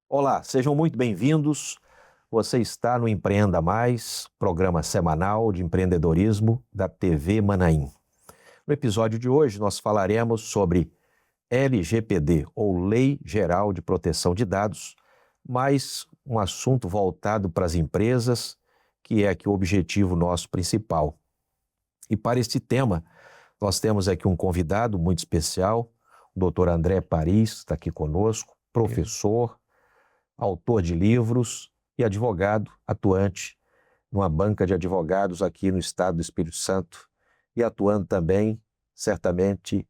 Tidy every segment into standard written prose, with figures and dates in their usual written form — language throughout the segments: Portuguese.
Olá, sejam muito bem-vindos. Você está no Empreenda Mais, programa semanal de empreendedorismo da TV Manaim. No episódio de hoje, nós falaremos sobre LGPD, ou Lei Geral de Proteção de Dados, mas um assunto voltado para as empresas, que é aqui o objetivo nosso principal. E para este tema, nós temos aqui um convidado muito especial, o Dr. André Paris, está aqui conosco, professor, autor de livros e advogado atuante numa banca de advogados aqui no estado do Espírito Santo e atuando também, certamente,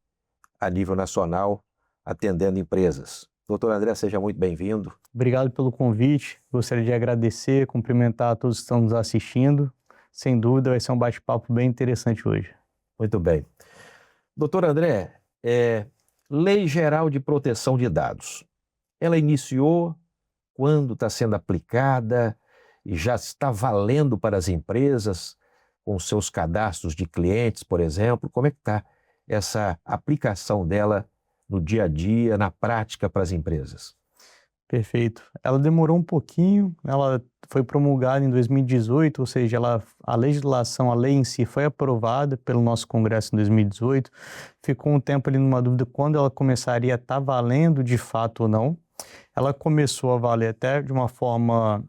a nível nacional, atendendo empresas. Doutor André, seja muito bem-vindo. Obrigado pelo convite. Gostaria de agradecer, cumprimentar a todos que estão nos assistindo. Sem dúvida, vai ser um bate-papo bem interessante hoje. Muito bem. Doutor André, Lei Geral de Proteção de Dados. Ela iniciou quando está sendo aplicada e já está valendo para as empresas, com seus cadastros de clientes, por exemplo? Como é que está essa aplicação dela no dia a dia, na prática para as empresas? Perfeito. Ela demorou um pouquinho, ela foi promulgada em 2018, ou seja, a legislação, a lei em si foi aprovada pelo nosso Congresso em 2018, ficou um tempo ali numa dúvida quando ela começaria a estar valendo de fato ou não. Ela começou a valer até de uma forma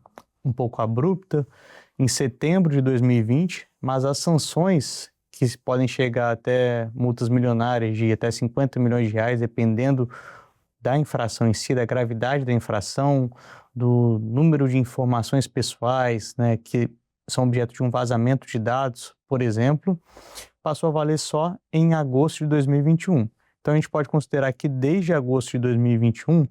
um pouco abrupta em setembro de 2020, mas as sanções, que podem chegar até multas milionárias de até 50 milhões de reais, dependendo da infração em si, da gravidade da infração, do número de informações pessoais, né, que são objeto de um vazamento de dados, por exemplo, passou a valer só em agosto de 2021. Então a gente pode considerar que desde agosto de 2021,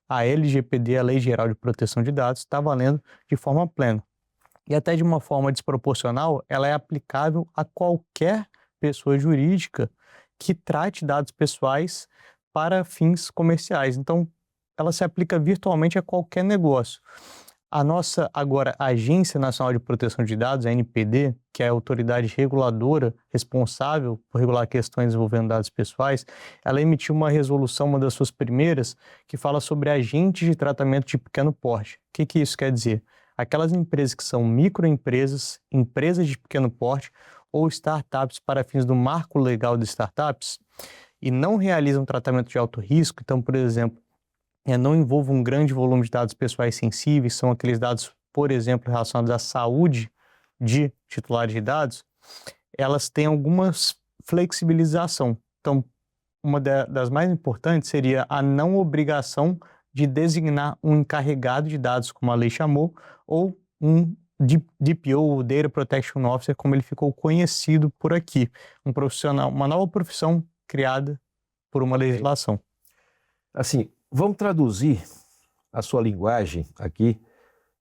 a LGPD, a Lei Geral de Proteção de Dados, está valendo de forma plena. E até de uma forma desproporcional, ela é aplicável a qualquer pessoa jurídica que trate dados pessoais para fins comerciais. Então, ela se aplica virtualmente a qualquer negócio. A nossa, agora, Agência Nacional de Proteção de Dados, a ANPD, que é a autoridade reguladora responsável por regular questões envolvendo dados pessoais, ela emitiu uma resolução, uma das suas primeiras, que fala sobre agentes de tratamento de pequeno porte. O que isso quer dizer? Aquelas empresas que são microempresas, empresas de pequeno porte ou startups para fins do marco legal de startups e não realizam tratamento de alto risco, então, por exemplo, não envolve um grande volume de dados pessoais sensíveis, são aqueles dados, por exemplo, relacionados à saúde de titulares de dados, elas têm algumas flexibilização. Então, uma das mais importantes seria a não obrigação de designar um encarregado de dados, como a lei chamou, ou um DPO, Data Protection Officer, como ele ficou conhecido por aqui. Um profissional, uma nova profissão criada por uma legislação. Assim, vamos traduzir a sua linguagem aqui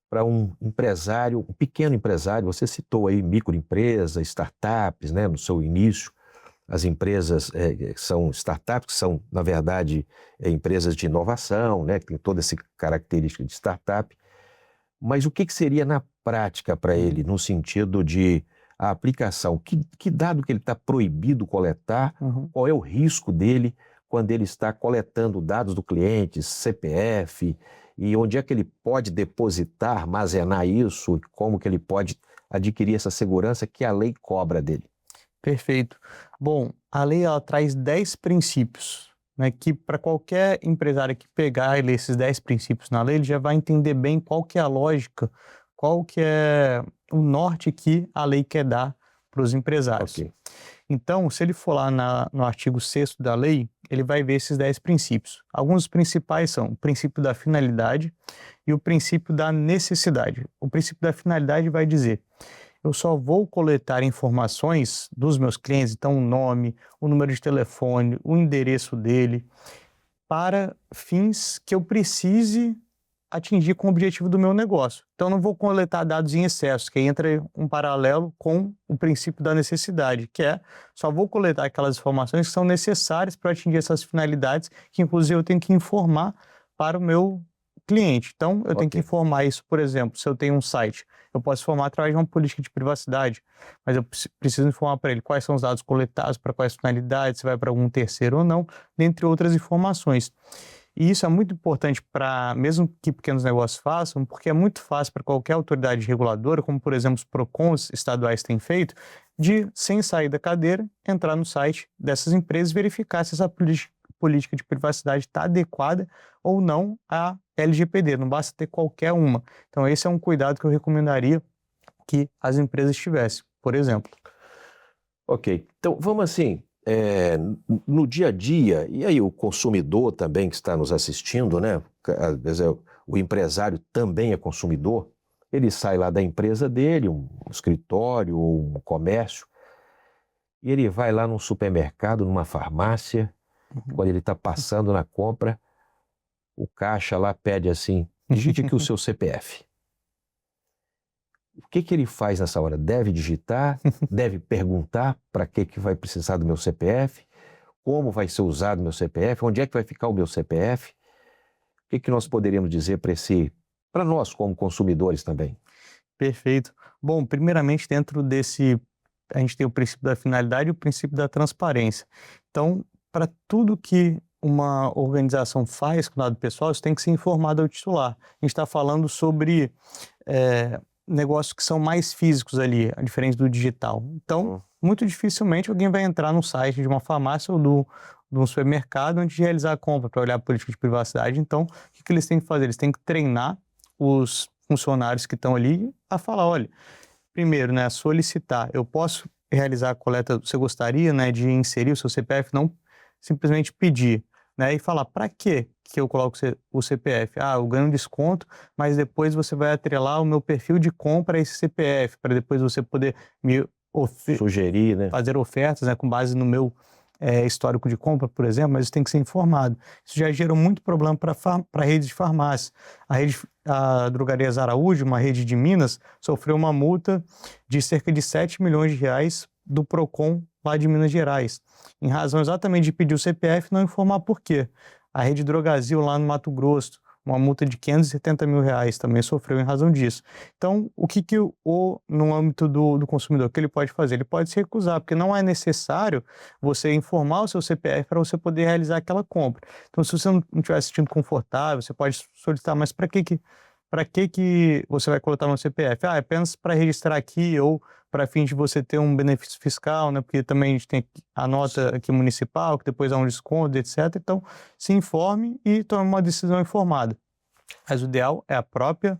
para um empresário, um pequeno empresário. Você citou aí microempresa, startups, né, no seu início. As empresas são startups, que são, na verdade, empresas de inovação, né, que tem toda essa característica de startup. Mas o que seria na prática para ele, no sentido de a aplicação? Que dado que ele está proibido coletar? Qual é o risco dele quando ele está coletando dados do cliente, CPF, e onde é que ele pode depositar, armazenar isso, e como que ele pode adquirir essa segurança que a lei cobra dele? Perfeito. Bom, a lei ela traz 10 princípios, né, que para qualquer empresário que pegar e ler esses 10 princípios na lei, ele já vai entender bem qual que é a lógica, qual que é o norte que a lei quer dar para os empresários. Okay. Então, se ele for lá no artigo 6º da lei, ele vai ver esses 10 princípios. Alguns dos principais são o princípio da finalidade e o princípio da necessidade. O princípio da finalidade vai dizer: eu só vou coletar informações dos meus clientes, então o nome, o número de telefone, o endereço dele, para fins que eu precise atingir com o objetivo do meu negócio. Então, não vou coletar dados em excesso, que aí entra um paralelo com o princípio da necessidade, que é só vou coletar aquelas informações que são necessárias para atingir essas finalidades, que inclusive eu tenho que informar para o meu cliente. Então, eu tenho que informar isso, por exemplo, se eu tenho um site, eu posso informar através de uma política de privacidade, mas eu preciso informar para ele quais são os dados coletados, para quais finalidades, se vai para algum terceiro ou não, dentre outras informações. E isso é muito importante para, mesmo que pequenos negócios façam, porque é muito fácil para qualquer autoridade reguladora, como por exemplo os PROCONs estaduais têm feito, de, sem sair da cadeira, entrar no site dessas empresas e verificar se essa política de privacidade está adequada ou não à LGPD, não basta ter qualquer uma. Então esse é um cuidado que eu recomendaria que as empresas tivessem, por exemplo. Ok, então vamos assim, no dia a dia, e aí o consumidor também que está nos assistindo, né? Às vezes o empresário também é consumidor, ele sai lá da empresa dele, um escritório ou um comércio, e ele vai lá num supermercado, numa farmácia, quando ele está passando na compra, o caixa lá pede assim, digite aqui o seu CPF. O que ele faz nessa hora? Deve digitar? Deve perguntar para que vai precisar do meu CPF? Como vai ser usado o meu CPF? Onde é que vai ficar o meu CPF? O que nós poderíamos dizer para nós como consumidores também? Perfeito. Bom, primeiramente dentro desse, a gente tem o princípio da finalidade e o princípio da transparência. Então, para tudo que uma organização faz com dado pessoal, isso tem que ser informado ao titular. A gente está falando sobre negócios que são mais físicos ali, diferente do digital. Então, muito dificilmente alguém vai entrar no site de uma farmácia ou de um supermercado antes de realizar a compra, para olhar a política de privacidade. Então, o que eles têm que fazer? Eles têm que treinar os funcionários que estão ali a falar, olha, primeiro, né, solicitar, eu posso realizar a coleta, você gostaria, né, de inserir o seu CPF, não simplesmente pedir, né, e falar, para que eu coloco o CPF? Ah, eu ganho um desconto, mas depois você vai atrelar o meu perfil de compra a esse CPF, para depois você poder me sugerir, né? Fazer ofertas, né, com base no meu histórico de compra, por exemplo, mas isso tem que ser informado. Isso já gerou muito problema para a rede de farmácia. A Drogarias Araújo, uma rede de Minas, sofreu uma multa de cerca de 7 milhões de reais do PROCON lá de Minas Gerais, em razão exatamente de pedir o CPF e não informar por quê. A rede Drogazil lá no Mato Grosso, uma multa de 570 mil reais também sofreu em razão disso. Então, o que no âmbito do consumidor, o que ele pode fazer? Ele pode se recusar, porque não é necessário você informar o seu CPF para você poder realizar aquela compra. Então, se você não estiver se sentindo confortável, você pode solicitar, mas para que você vai coletar meu CPF? Ah, é apenas para registrar aqui ou para fim de você ter um benefício fiscal, né? Porque também a gente tem a nota aqui municipal, que depois há um desconto, etc. Então, se informe e tome uma decisão informada. Mas o ideal é a própria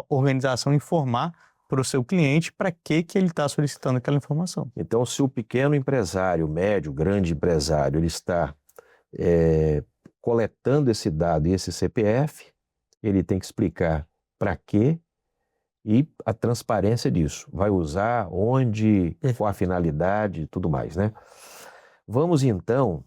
organização informar para o seu cliente para que ele está solicitando aquela informação. Então, se o pequeno empresário, médio, grande empresário, ele está coletando esse dado e esse CPF, ele tem que explicar para quê e a transparência disso. Vai usar, onde, qual a finalidade e tudo mais, né? Vamos então,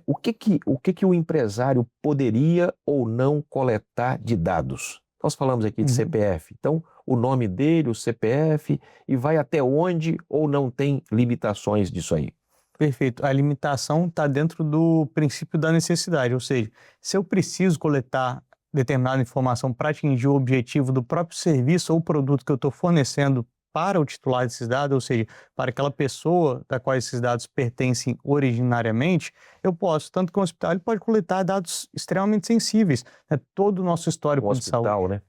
o que o empresário poderia ou não coletar de dados? Nós falamos aqui de CPF, então o nome dele, o CPF, e vai até onde ou não tem limitações disso aí? Perfeito. A limitação está dentro do princípio da necessidade, ou seja, se eu preciso coletar determinada informação para atingir o objetivo do próprio serviço ou produto que eu estou fornecendo para o titular desses dados, ou seja, para aquela pessoa da qual esses dados pertencem originariamente, eu posso, tanto que o hospital ele pode coletar dados extremamente sensíveis, né? Todo o nosso histórico de saúde. Né?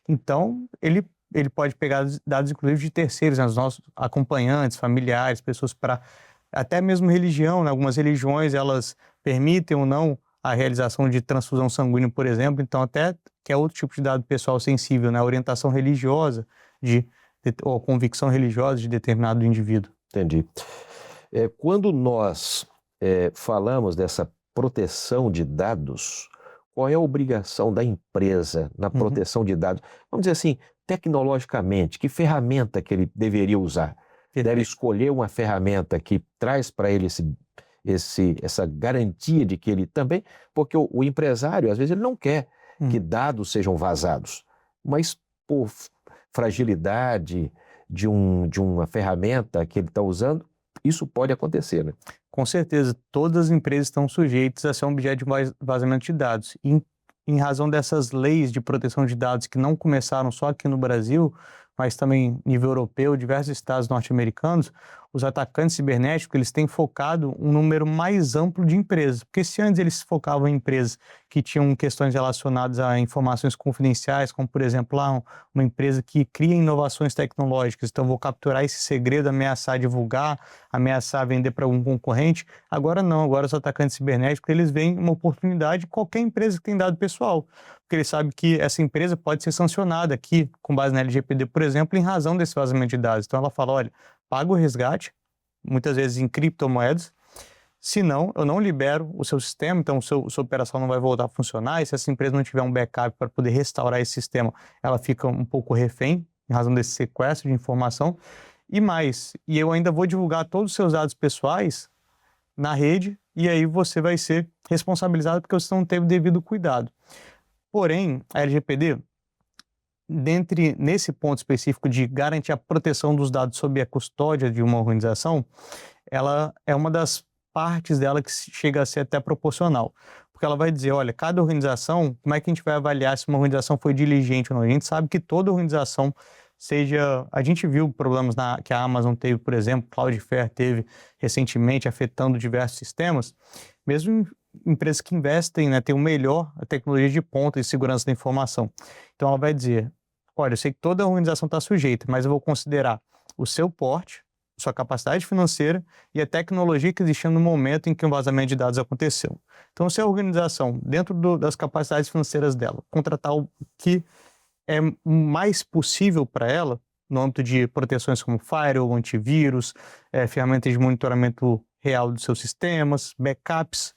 Então, ele pode pegar dados, inclusive, de terceiros, né? Os nossos acompanhantes, familiares, pessoas para até mesmo religião, né? Algumas religiões, elas permitem ou não a realização de transfusão sanguínea, por exemplo, então até que é outro tipo de dado pessoal sensível, né? A orientação religiosa ou convicção religiosa de determinado indivíduo. Entendi. Quando nós falamos dessa proteção de dados, qual é a obrigação da empresa na proteção de dados? Vamos dizer assim, tecnologicamente, que ferramenta que ele deveria usar? Deve escolher uma ferramenta que traz para ele essa garantia de que ele também, porque o empresário, às vezes, ele não quer que dados sejam vazados, mas por fragilidade de uma ferramenta que ele está usando, isso pode acontecer, né? Com certeza, todas as empresas estão sujeitas a ser um objeto de vazamento de dados. em razão dessas leis de proteção de dados que não começaram só aqui no Brasil, mas também nível europeu, diversos estados norte-americanos, os atacantes cibernéticos eles têm focado um número mais amplo de empresas. Porque se antes eles focavam em empresas que tinham questões relacionadas a informações confidenciais, como por exemplo uma empresa que cria inovações tecnológicas, então vou capturar esse segredo, ameaçar divulgar, ameaçar vender para algum concorrente. Agora não, agora os atacantes cibernéticos eles veem uma oportunidade de qualquer empresa que tem dado pessoal. Porque ele sabe que essa empresa pode ser sancionada aqui, com base na LGPD, por exemplo, em razão desse vazamento de dados. Então ela fala, olha, paga o resgate, muitas vezes em criptomoedas, senão eu não libero o seu sistema, então sua operação não vai voltar a funcionar, e se essa empresa não tiver um backup para poder restaurar esse sistema, ela fica um pouco refém, em razão desse sequestro de informação, e eu ainda vou divulgar todos os seus dados pessoais na rede, e aí você vai ser responsabilizado porque você não teve devido cuidado. Porém, a LGPD, nesse ponto específico de garantir a proteção dos dados sob a custódia de uma organização, ela é uma das partes dela que chega a ser até proporcional. Porque ela vai dizer, olha, cada organização, como é que a gente vai avaliar se uma organização foi diligente ou não? A gente sabe que toda organização a gente viu problemas que a Amazon teve, por exemplo, Cloudflare teve recentemente, afetando diversos sistemas, mesmo empresas que investem, né, têm a tecnologia de ponta e segurança da informação. Então ela vai dizer, olha, eu sei que toda organização está sujeita, mas eu vou considerar o seu porte, sua capacidade financeira e a tecnologia que existia no momento em que um vazamento de dados aconteceu. Então, se a organização, dentro das capacidades financeiras dela, contratar o que é mais possível para ela, no âmbito de proteções como firewall, antivírus, ferramentas de monitoramento real dos seus sistemas, backups,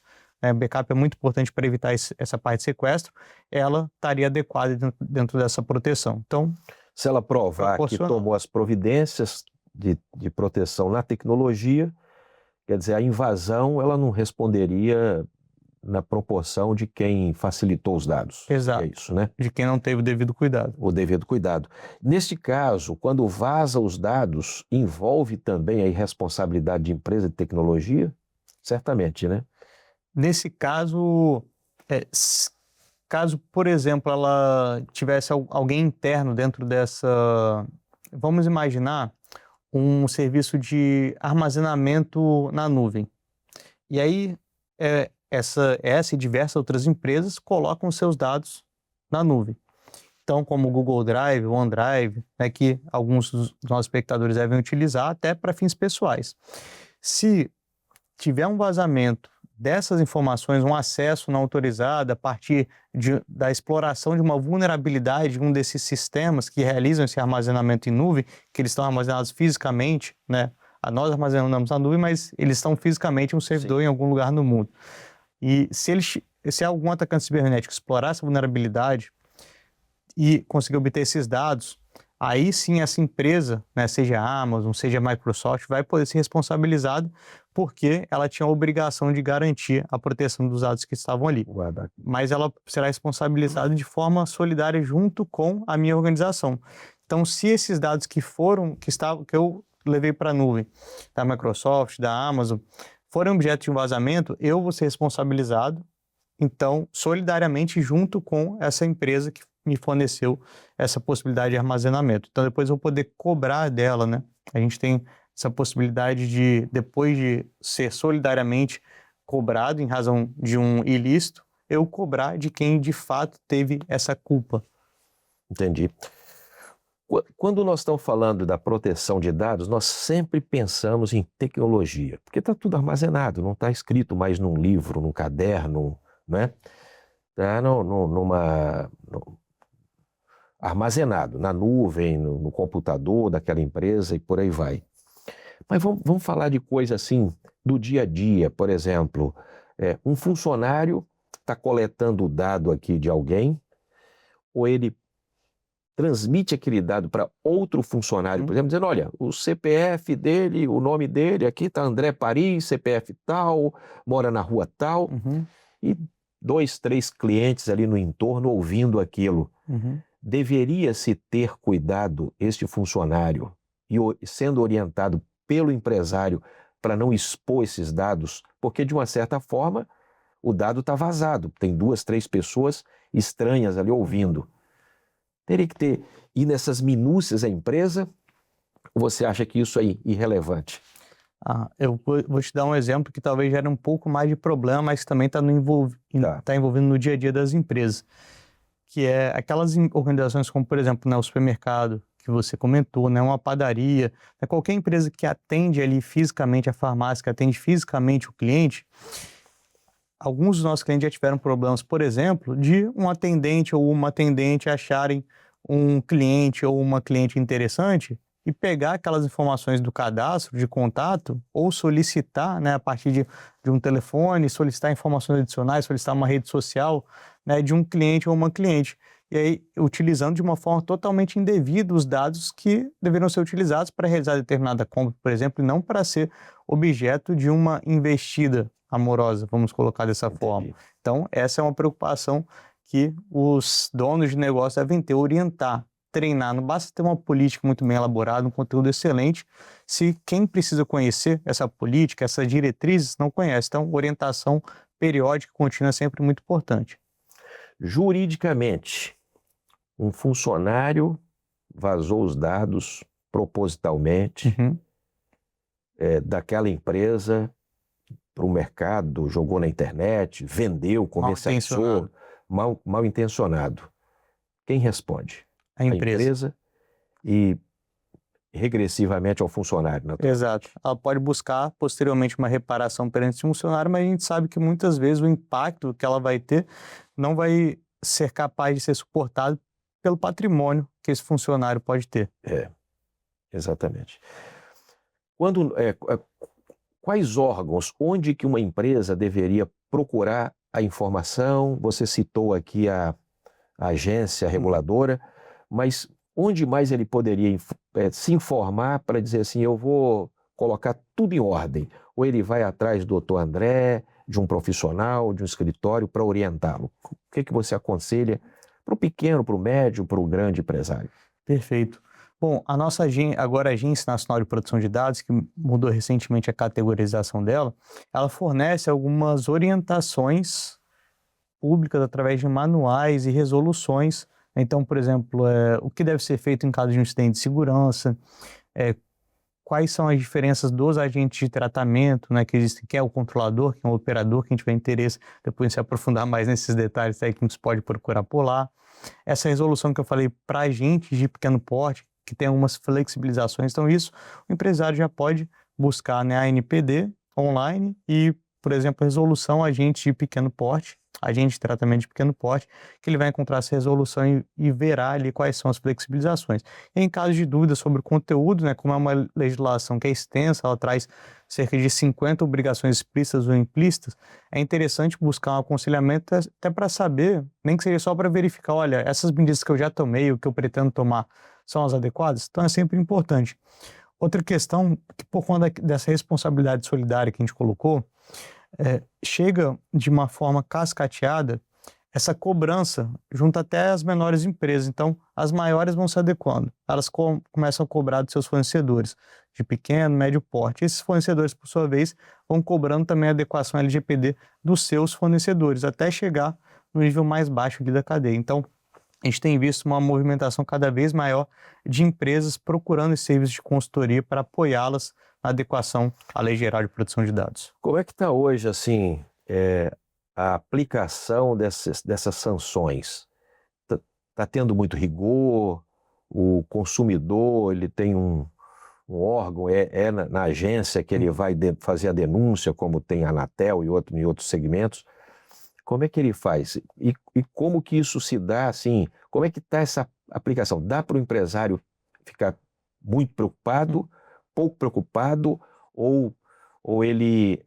backup é muito importante para evitar essa parte de sequestro, ela estaria adequada dentro dessa proteção. Então, se ela provar que tomou as providências de proteção na tecnologia, quer dizer, a invasão ela não responderia na proporção de quem facilitou os dados. Exato. É isso, né? De quem não teve o devido cuidado. O devido cuidado. Neste caso, quando vaza os dados, envolve também a irresponsabilidade de empresa de tecnologia? Certamente, né? Nesse caso, caso, por exemplo, ela tivesse alguém interno dentro dessa... Vamos imaginar um serviço de armazenamento na nuvem. E aí, essa e diversas outras empresas colocam seus dados na nuvem. Então, como o Google Drive, o OneDrive, né, que alguns dos nossos espectadores devem utilizar até para fins pessoais. Se tiver um vazamento dessas informações, um acesso não autorizado a partir da exploração de uma vulnerabilidade de um desses sistemas que realizam esse armazenamento em nuvem, que eles estão armazenados fisicamente, né? Nós armazenamos na nuvem, mas eles estão fisicamente em um servidor em algum lugar no mundo. E se algum atacante cibernético explorar essa vulnerabilidade e conseguir obter esses dados, aí sim essa empresa, né, seja a Amazon, seja a Microsoft, vai poder ser responsabilizada porque ela tinha a obrigação de garantir a proteção dos dados que estavam ali. Mas ela será responsabilizada de forma solidária junto com a minha organização. Então, se esses dados que eu levei para a nuvem, da Microsoft, da Amazon, forem objeto de um vazamento, eu vou ser responsabilizado, então, solidariamente junto com essa empresa que me forneceu essa possibilidade de armazenamento. Então, depois eu vou poder cobrar dela, né? A gente tem essa possibilidade de, depois de ser solidariamente cobrado em razão de um ilícito, eu cobrar de quem de fato teve essa culpa. Entendi. Quando nós estamos falando da proteção de dados, nós sempre pensamos em tecnologia, porque está tudo armazenado, não está escrito mais num livro, num caderno, né? Está armazenado na nuvem, no computador daquela empresa e por aí vai. Mas vamos falar de coisa assim do dia a dia, por exemplo, um funcionário está coletando o dado aqui de alguém, ou ele transmite aquele dado para outro funcionário, por exemplo, dizendo, olha, o CPF dele, o nome dele, aqui está André Paris, CPF tal, mora na rua tal, e 2, 3 clientes ali no entorno ouvindo aquilo. Deveria-se ter cuidado este funcionário e sendo orientado pelo empresário para não expor esses dados, porque de uma certa forma o dado está vazado, tem 2, 3 pessoas estranhas ali ouvindo. Teria que ir nessas minúcias da empresa, ou você acha que isso é irrelevante? Eu vou te dar um exemplo que talvez gere um pouco mais de problema, mas também está envolvendo no dia a dia das empresas, que é aquelas organizações como, por exemplo, né, o supermercado, que você comentou, né, uma padaria, né, qualquer empresa que atende ali fisicamente a farmácia, que atende fisicamente o cliente. Alguns dos nossos clientes já tiveram problemas, por exemplo, de um atendente ou uma atendente acharem um cliente ou uma cliente interessante e pegar aquelas informações do cadastro de contato ou solicitar, né, a partir de um telefone, solicitar informações adicionais, solicitar uma rede social, né, de um cliente ou uma cliente. E aí, utilizando de uma forma totalmente indevida os dados que deveriam ser utilizados para realizar determinada compra, por exemplo, e não para ser objeto de uma investida amorosa, vamos colocar dessa forma. Então, essa é uma preocupação que os donos de negócio devem ter, orientar, treinar. Não basta ter uma política muito bem elaborada, um conteúdo excelente, se quem precisa conhecer essa política, essas diretrizes, não conhece. Então, orientação periódica e contínua é sempre muito importante. Juridicamente, um funcionário vazou os dados propositalmente daquela empresa para o mercado, jogou na internet, vendeu, comercializou, mal intencionado. Quem responde? A empresa. E regressivamente ao funcionário. Exato. Ela pode buscar posteriormente uma reparação perante esse funcionário, mas a gente sabe que muitas vezes o impacto que ela vai ter não vai ser capaz de ser suportado pelo patrimônio que esse funcionário pode ter. Exatamente. Quais órgãos, onde que uma empresa deveria procurar a informação? Você citou aqui a agência reguladora, mas onde mais ele poderia se informar para dizer assim, eu vou colocar tudo em ordem? Ou ele vai atrás do Dr. André, de um profissional, de um escritório para orientá-lo? O que você aconselha para o pequeno, para o médio, para o grande empresário? Perfeito. Bom, a nossa Agência Nacional de Proteção de Dados, que mudou recentemente a categorização dela, ela fornece algumas orientações públicas através de manuais e resoluções. Então, por exemplo, o que deve ser feito em caso de um incidente de segurança, quais são as diferenças dos agentes de tratamento, né, que existem, quem é o controlador, quem é o operador, quem tiver interesse, depois de se aprofundar mais nesses detalhes técnicos, pode procurar por lá. Essa resolução que eu falei para agentes de pequeno porte, que tem algumas flexibilizações, então isso o empresário já pode buscar, né, a ANPD online e, por exemplo, resolução agente de pequeno porte, agente de tratamento de pequeno porte, que ele vai encontrar essa resolução e verá ali quais são as flexibilizações. E em caso de dúvida sobre o conteúdo, né, como é uma legislação que é extensa, ela traz cerca de 50 obrigações explícitas ou implícitas, é interessante buscar um aconselhamento até para saber, nem que seja só para verificar, olha, essas medidas que eu já tomei, o que eu pretendo tomar, são as adequadas? Então é sempre importante. Outra questão, que por conta dessa responsabilidade solidária que a gente colocou, chega de uma forma cascateada essa cobrança junto até as menores empresas. Então, as maiores vão se adequando. Elas começam a cobrar dos seus fornecedores de pequeno, médio porte. Esses fornecedores, por sua vez, vão cobrando também a adequação LGPD dos seus fornecedores, até chegar no nível mais baixo ali da cadeia. Então, a gente tem visto uma movimentação cada vez maior de empresas procurando esse serviço de consultoria para apoiá-las na adequação à Lei Geral de Proteção de Dados. Como é que está hoje, assim, a aplicação dessas sanções? Está tendo muito rigor? O consumidor, ele tem um órgão, na agência que ele vai fazer a denúncia, como tem a Anatel e em outros segmentos. Como é que ele faz? E como que isso se dá, assim, como é que está essa aplicação? Dá para o empresário ficar muito preocupado, pouco preocupado, ou ele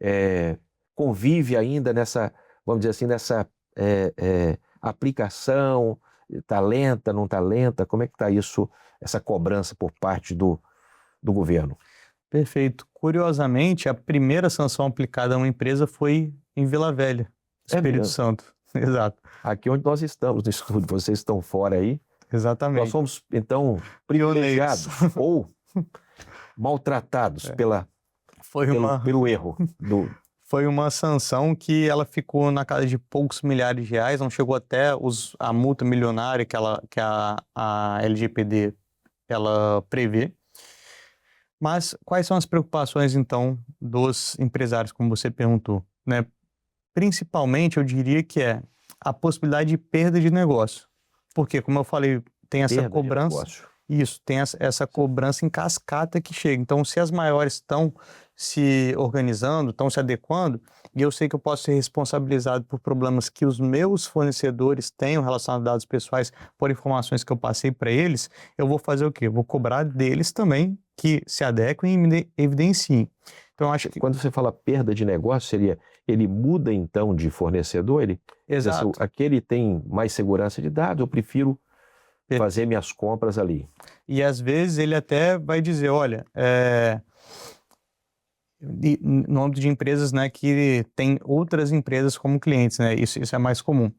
convive ainda nessa, vamos dizer assim, nessa aplicação, está lenta, não está lenta? Como é que está isso, essa cobrança por parte do governo? Perfeito. Curiosamente, a primeira sanção aplicada a uma empresa foi em Vila Velha, Espírito Santo. Exato. Aqui onde nós estamos no estúdio, vocês estão fora aí. Exatamente. Nós somos, então, privilegiados ou maltratados pelo erro Foi uma sanção que ela ficou na casa de poucos milhares de reais, não chegou até a multa milionária que a LGPD ela prevê. Mas quais são as preocupações, então, dos empresários, como você perguntou, né? Principalmente, eu diria que é a possibilidade de perda de negócio. Porque, como eu falei, tem essa cobrança. Isso, tem essa cobrança em cascata que chega. Então, se as maiores estão se organizando, estão se adequando, e eu sei que eu posso ser responsabilizado por problemas que os meus fornecedores tenham relacionados a dados pessoais por informações que eu passei para eles, eu vou fazer o quê? Eu vou cobrar deles também que se adequem e me evidenciem. Então, eu acho que... Quando você fala perda de negócio, seria ele muda então de fornecedor? Exato. Aquele tem mais segurança de dados, eu prefiro fazer minhas compras ali. E às vezes ele até vai dizer, olha, no âmbito de empresas, né, que tem outras empresas como clientes, né, isso é mais comum.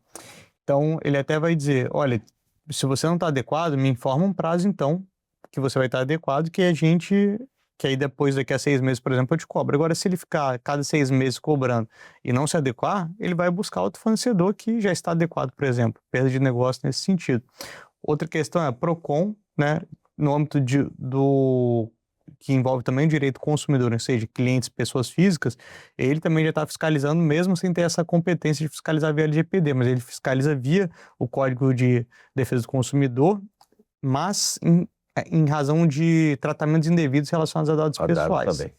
Então ele até vai dizer, olha, se você não está adequado, me informa um prazo então, que você vai estar adequado, que aí depois, daqui a 6 meses, por exemplo, eu te cobro. Agora, se ele ficar cada 6 meses cobrando e não se adequar, ele vai buscar outro fornecedor que já está adequado, por exemplo, perda de negócio nesse sentido. Outra questão é PROCON, né, no âmbito que envolve também o direito do consumidor, ou seja, clientes, pessoas físicas, ele também já está fiscalizando, mesmo sem ter essa competência de fiscalizar via LGPD, mas ele fiscaliza via o Código de Defesa do Consumidor, mas em razão de tratamentos indevidos relacionados a dados pessoais. Também.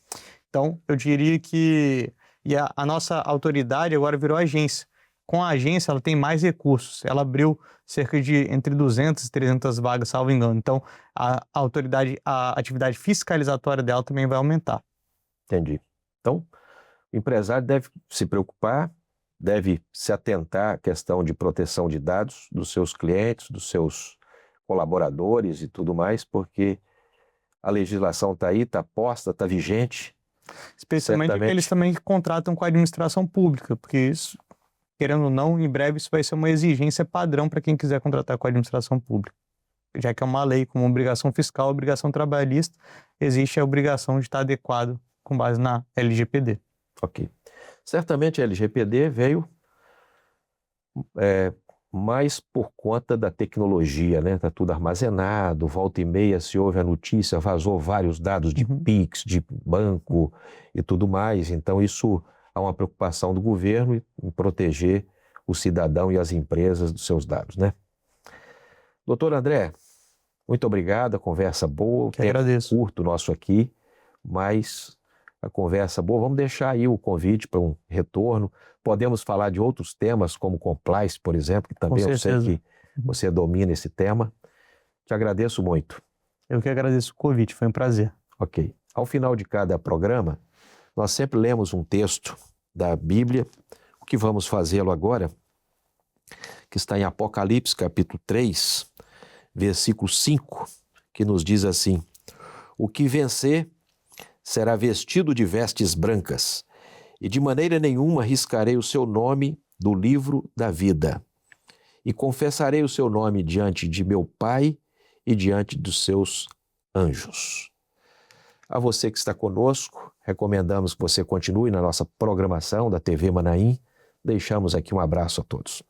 Então, eu diria que a nossa autoridade agora virou agência. Com a agência, ela tem mais recursos. Ela abriu cerca de entre 200 e 300 vagas, salvo engano. Então, a atividade fiscalizatória dela também vai aumentar. Entendi. Então, o empresário deve se preocupar, deve se atentar à questão de proteção de dados dos seus clientes, dos seus colaboradores e tudo mais, porque a legislação está aí, está posta, está vigente. Especialmente aqueles também que contratam com a administração pública, porque isso, querendo ou não, em breve isso vai ser uma exigência padrão para quem quiser contratar com a administração pública. Já que é uma lei como obrigação fiscal, obrigação trabalhista, existe a obrigação de estar adequado com base na LGPD. Ok. Certamente a LGPD veio mais por conta da tecnologia, né? Está tudo armazenado, volta e meia se houve a notícia, vazou vários dados de Pix, de banco e tudo mais. Então isso há uma preocupação do governo em proteger o cidadão e as empresas dos seus dados, né? Doutor André, muito obrigado, a conversa boa, o tempo curto nosso aqui, mas a conversa boa. Vamos deixar aí o convite para um retorno. Podemos falar de outros temas, como compliance, por exemplo, que também eu sei que você domina esse tema. Te agradeço muito. Eu que agradeço o convite, foi um prazer. Ok. Ao final de cada programa, nós sempre lemos um texto da Bíblia. O que vamos fazê-lo agora, que está em Apocalipse, capítulo 3, versículo 5, que nos diz assim: o que vencer será vestido de vestes brancas, e de maneira nenhuma riscarei o seu nome do livro da vida, e confessarei o seu nome diante de meu Pai e diante dos seus anjos. A você que está conosco, recomendamos que você continue na nossa programação da TV Manaim. Deixamos aqui um abraço a todos.